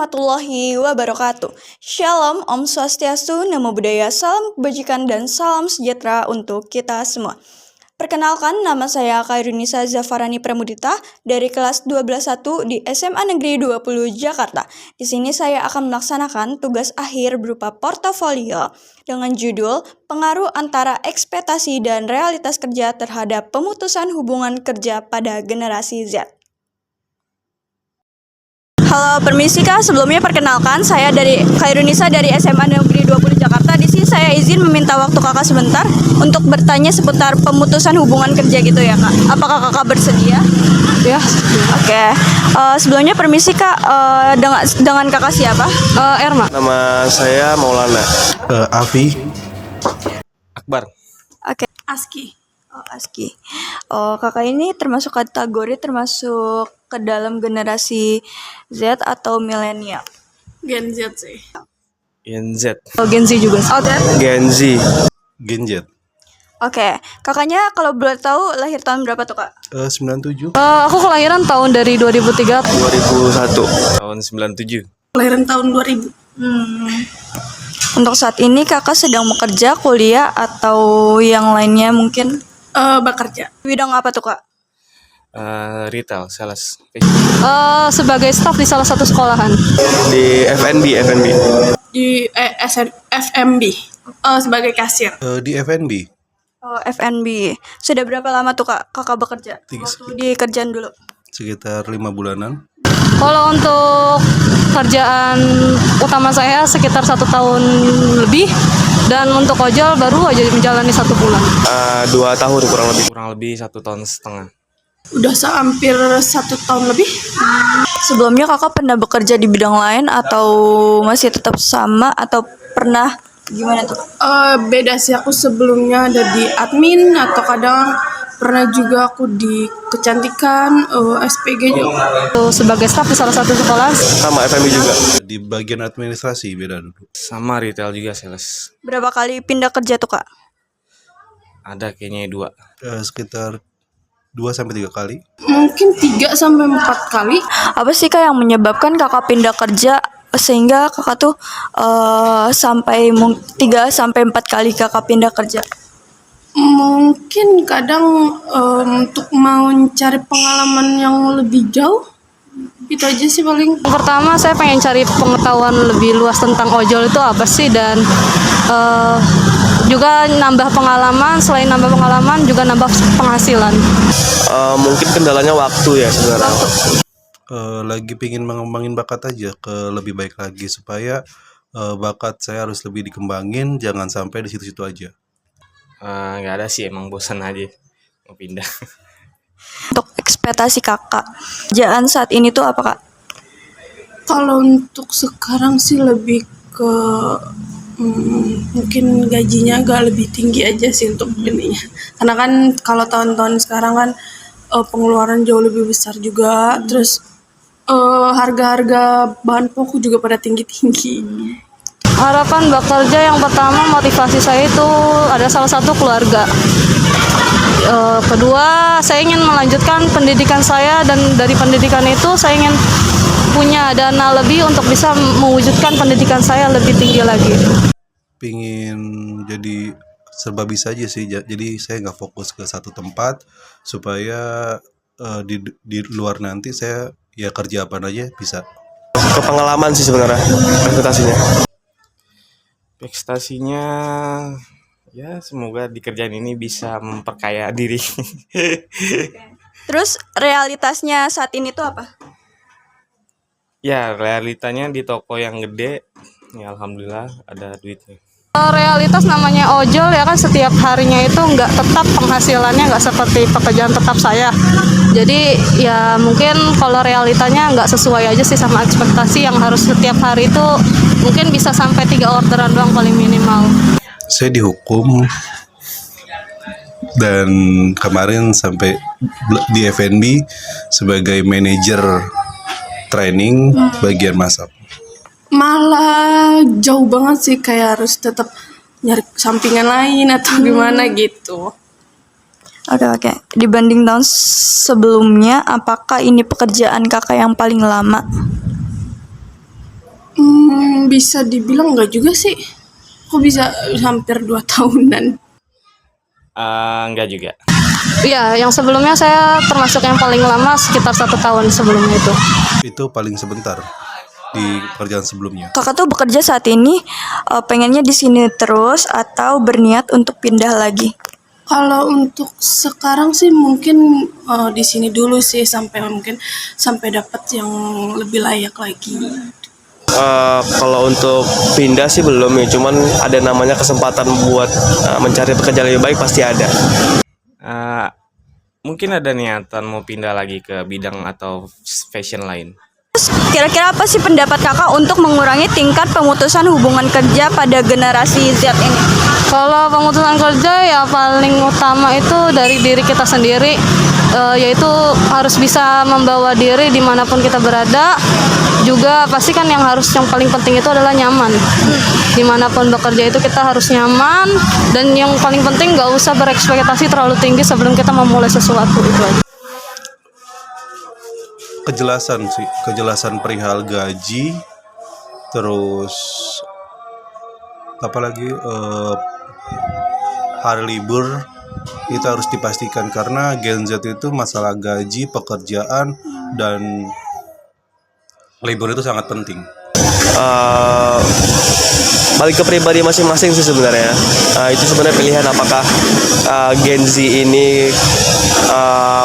warahmatullahi wabarakatuh. Shalom, Om Swastiastu, Namo Buddhaya, salam kebajikan dan salam sejahtera untuk kita semua. Perkenalkan, nama saya Khairunisa Zafarani Pramudita dari kelas 12-1 di SMA Negeri 20 Jakarta. Di sini saya akan melaksanakan tugas akhir berupa portofolio dengan judul Pengaruh Antara Ekspektasi dan Realitas Kerja Terhadap Pemutusan Hubungan Kerja pada Generasi Z. Halo, permisi Kak. Sebelumnya perkenalkan, saya dari Khairunisa dari SMA Negeri 20 Jakarta. Di sini saya izin meminta waktu Kakak sebentar untuk bertanya seputar pemutusan hubungan kerja gitu ya Kak. Apakah Kakak bersedia? Ya. Oke. Sebelumnya permisi Kak, dengan Kakak siapa? Erma. Nama saya Maulana. Afi. Akbar. Oke. Aski. Aski. Kakak ini termasuk termasuk ke dalam generasi Z atau milenial? Gen Z sih. Gen Z. Gen Z juga sih. Gen Z. Gen Z. Oke. Kakaknya kalau boleh tahu lahir tahun berapa tuh Kak? 97. Aku kelahiran tahun dari 2003. 2001. Tahun 97. Kelahiran tahun 2000. Untuk saat ini Kakak sedang bekerja, kuliah, atau yang lainnya mungkin? Bekerja. Bidang apa tuh Kak? Retail, sales. Sebagai staf di salah satu sekolahan. Di FNB. Di FMB. Sebagai kasir. Di FNB. FNB. Sudah berapa lama tuh Kak Kakak bekerja? Waktu di kerjaan dulu. Sekitar 5 bulanan. Kalau untuk kerjaan utama saya sekitar 1 tahun lebih. Dan untuk ojol baru aja menjalani 1 bulan. 2 tahun kurang lebih 1 tahun setengah. Udah hampir 1 tahun lebih. Sebelumnya Kakak pernah bekerja di bidang lain atau masih tetap sama atau pernah gimana tuh? Beda sih, aku sebelumnya ada di admin atau kadang pernah juga aku di kecantikan, SPG juga. Sebagai staf di salah satu sekolah. Sama FNB juga. Di bagian administrasi beda dulu. Sama retail juga, sales. Berapa kali pindah kerja tuh Kak? Ada kayaknya 2. Sekitar 2-3 kali. Mungkin 3-4 kali. Apa sih Kak yang menyebabkan Kakak pindah kerja sehingga Kakak tuh sampai 3-4 kali Kakak pindah kerja? Mungkin kadang untuk mau cari pengalaman yang lebih jauh. Itu aja sih paling. Pertama saya pengen cari pengetahuan lebih luas tentang ojol itu apa sih, dan juga nambah pengalaman. Selain nambah pengalaman juga nambah penghasilan. Mungkin kendalanya waktu ya sebenarnya. Lagi pingin mengembangin bakat aja ke lebih baik lagi supaya bakat saya harus lebih dikembangin, jangan sampai di situ-situ aja. Nggak ada sih, emang bosan aja mau pindah. Untuk ekspektasi Kakak, kerjaan saat ini tuh apa Kak? Kalau untuk sekarang sih lebih ke mungkin gajinya agak lebih tinggi aja sih untuk ininya. Karena kan kalau tahun-tahun sekarang kan pengeluaran jauh lebih besar juga. Terus harga-harga bahan pokok juga pada tinggi-tinggi. Harapan bekerja yang pertama, motivasi saya itu ada salah satu keluarga. Kedua, saya ingin melanjutkan pendidikan saya, dan dari pendidikan itu saya ingin punya dana lebih untuk bisa mewujudkan pendidikan saya lebih tinggi lagi. Pingin jadi serba bisa aja sih, jadi saya nggak fokus ke satu tempat supaya di luar nanti saya ya kerja apa aja bisa. Ke pengalaman sih sebenarnya ekspektasinya ya semoga di kerjaan ini bisa memperkaya diri. Terus realitasnya saat ini tuh apa? Ya realitanya di toko yang gede ya alhamdulillah ada duitnya. Realitas namanya ojol ya kan, setiap harinya itu nggak tetap penghasilannya, nggak seperti pekerjaan tetap saya. Jadi ya mungkin kalau realitanya nggak sesuai aja sih sama ekspektasi yang harus setiap hari itu mungkin bisa sampai 3 orderan doang paling minimal. Saya dihukum dan kemarin sampai di FNB sebagai manajer training bagian masak. Malah jauh banget sih, kayak harus tetap nyari sampingan lain atau gimana gitu. Oke. Dibanding tahun sebelumnya, apakah ini pekerjaan Kakak yang paling lama? Bisa dibilang enggak juga sih. Kok bisa hampir 2 tahunan? Enggak juga. Iya, yang sebelumnya saya termasuk yang paling lama sekitar 1 tahun sebelumnya itu. Itu paling sebentar di pekerjaan sebelumnya. Kakak tuh bekerja saat ini pengennya di sini terus atau berniat untuk pindah lagi? Kalau untuk sekarang sih mungkin di sini dulu sih sampai dapat yang lebih layak lagi. Kalau untuk pindah sih belum ya, cuman ada namanya kesempatan buat mencari pekerjaan lebih baik pasti ada. Mungkin ada niatan mau pindah lagi ke bidang atau fashion lain. Kira-kira apa sih pendapat kakak untuk mengurangi tingkat pemutusan hubungan kerja pada generasi Z ini? Kalau pemutusan kerja ya paling utama itu dari diri kita sendiri, yaitu harus bisa membawa diri dimanapun kita berada. Juga pasti kan yang paling penting itu adalah nyaman. Dimanapun bekerja itu kita harus nyaman, dan yang paling penting nggak usah berekspektasi terlalu tinggi sebelum kita memulai sesuatu, itu aja. Kejelasan perihal gaji, terus apalagi hari libur itu harus dipastikan, karena Gen Z itu masalah gaji, pekerjaan, dan libur itu sangat penting. Balik ke pribadi masing-masing sih sebenarnya. Itu sebenarnya pilihan apakah Gen Z ini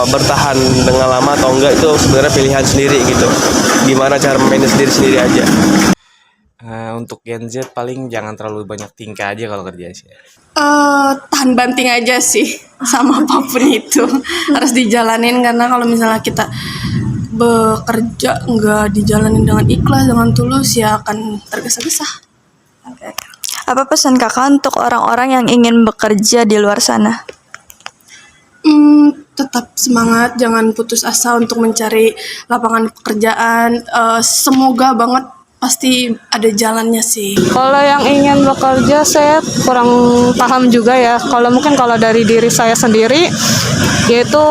bertahan dengan lama atau enggak, itu sebenarnya pilihan sendiri gitu. Gimana cara manage diri sendiri aja. Untuk Gen Z paling jangan terlalu banyak tingkah aja kalau kerja sih. Tahan banting aja sih sama apapun itu. Harus dijalanin, karena kalau misalnya kita bekerja nggak dijalanin dengan ikhlas, dengan tulus, ya akan tergesa-gesa. Apa pesan kakak untuk orang-orang yang ingin bekerja di luar sana? Tetap semangat, jangan putus asa untuk mencari lapangan pekerjaan. Semoga banget pasti ada jalannya sih. Kalau yang ingin bekerja saya kurang paham juga ya. Kalau dari diri saya sendiri, yaitu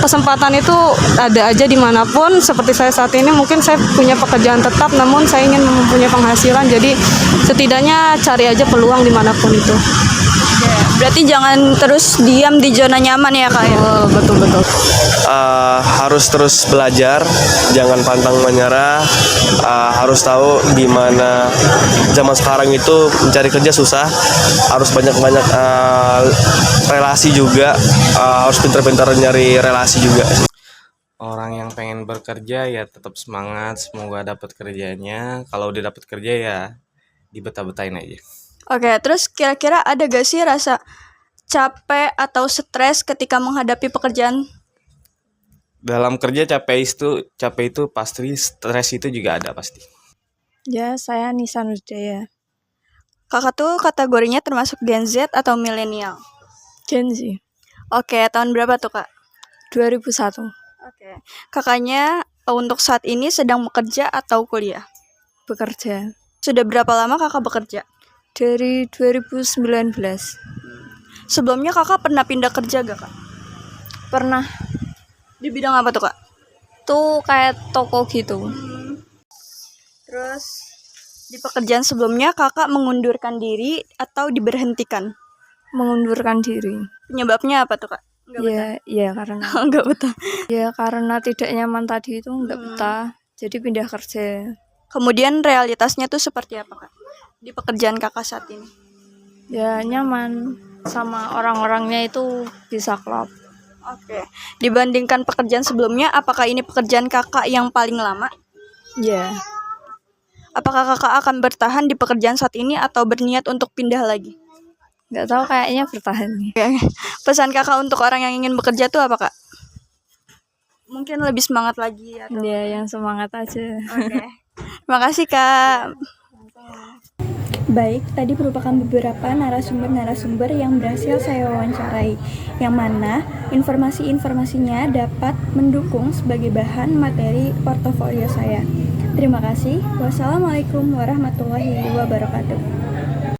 kesempatan itu ada aja dimanapun. Seperti saya saat ini mungkin saya punya pekerjaan tetap, namun saya ingin mempunyai penghasilan. Jadi setidaknya cari aja peluang dimanapun itu. Berarti jangan terus diam di zona nyaman ya kak ya? Oh, betul-betul. Harus terus belajar, jangan pantang menyerah. Harus tahu gimana zaman sekarang itu mencari kerja susah. Harus banyak-banyak relasi juga. Harus pintar-pintar nyari relasi juga. Orang yang pengen bekerja ya tetap semangat, semoga dapat kerjanya. Kalau udah dapat kerja ya dibetah-betahin aja. Oke, terus kira-kira ada gak sih rasa capek atau stres ketika menghadapi pekerjaan? Dalam kerja capek itu pasti, stres itu juga ada pasti. Ya, saya Nisa Nurdaya, Kakak tuh kategorinya termasuk Gen Z atau milenial? Gen Z, Oke, tahun berapa tuh kak? 2001, Oke, kakaknya untuk saat ini sedang bekerja atau kuliah? bekerja Sudah berapa lama kakak bekerja? dari 2019. Sebelumnya kakak pernah pindah kerja gak kak? Pernah Di bidang apa tuh kak? tuh kayak toko gitu. Terus di pekerjaan sebelumnya kakak mengundurkan diri atau diberhentikan? Mengundurkan diri. Penyebabnya apa tuh kak? Ya karena Enggak betah. karena tidak nyaman tadi itu nggak betah. Jadi pindah kerja. Kemudian realitasnya tuh seperti apa kak? Di pekerjaan kakak saat ini? Ya nyaman, sama orang-orangnya itu bisa klop. Oke. Dibandingkan pekerjaan sebelumnya, apakah ini pekerjaan kakak yang paling lama? Ya, Apakah kakak akan bertahan di pekerjaan saat ini atau berniat untuk pindah lagi? nggak tahu, kayaknya bertahan nih. Pesan kakak untuk orang yang ingin bekerja tuh apa kak? Mungkin lebih semangat lagi atau... Ya yang semangat aja. Oke. Terima kasih kak. Baik, tadi merupakan beberapa narasumber-narasumber yang berhasil saya wawancarai, yang mana informasi-informasinya dapat mendukung sebagai bahan materi portofolio saya. Terima kasih. Wassalamualaikum warahmatullahi wabarakatuh.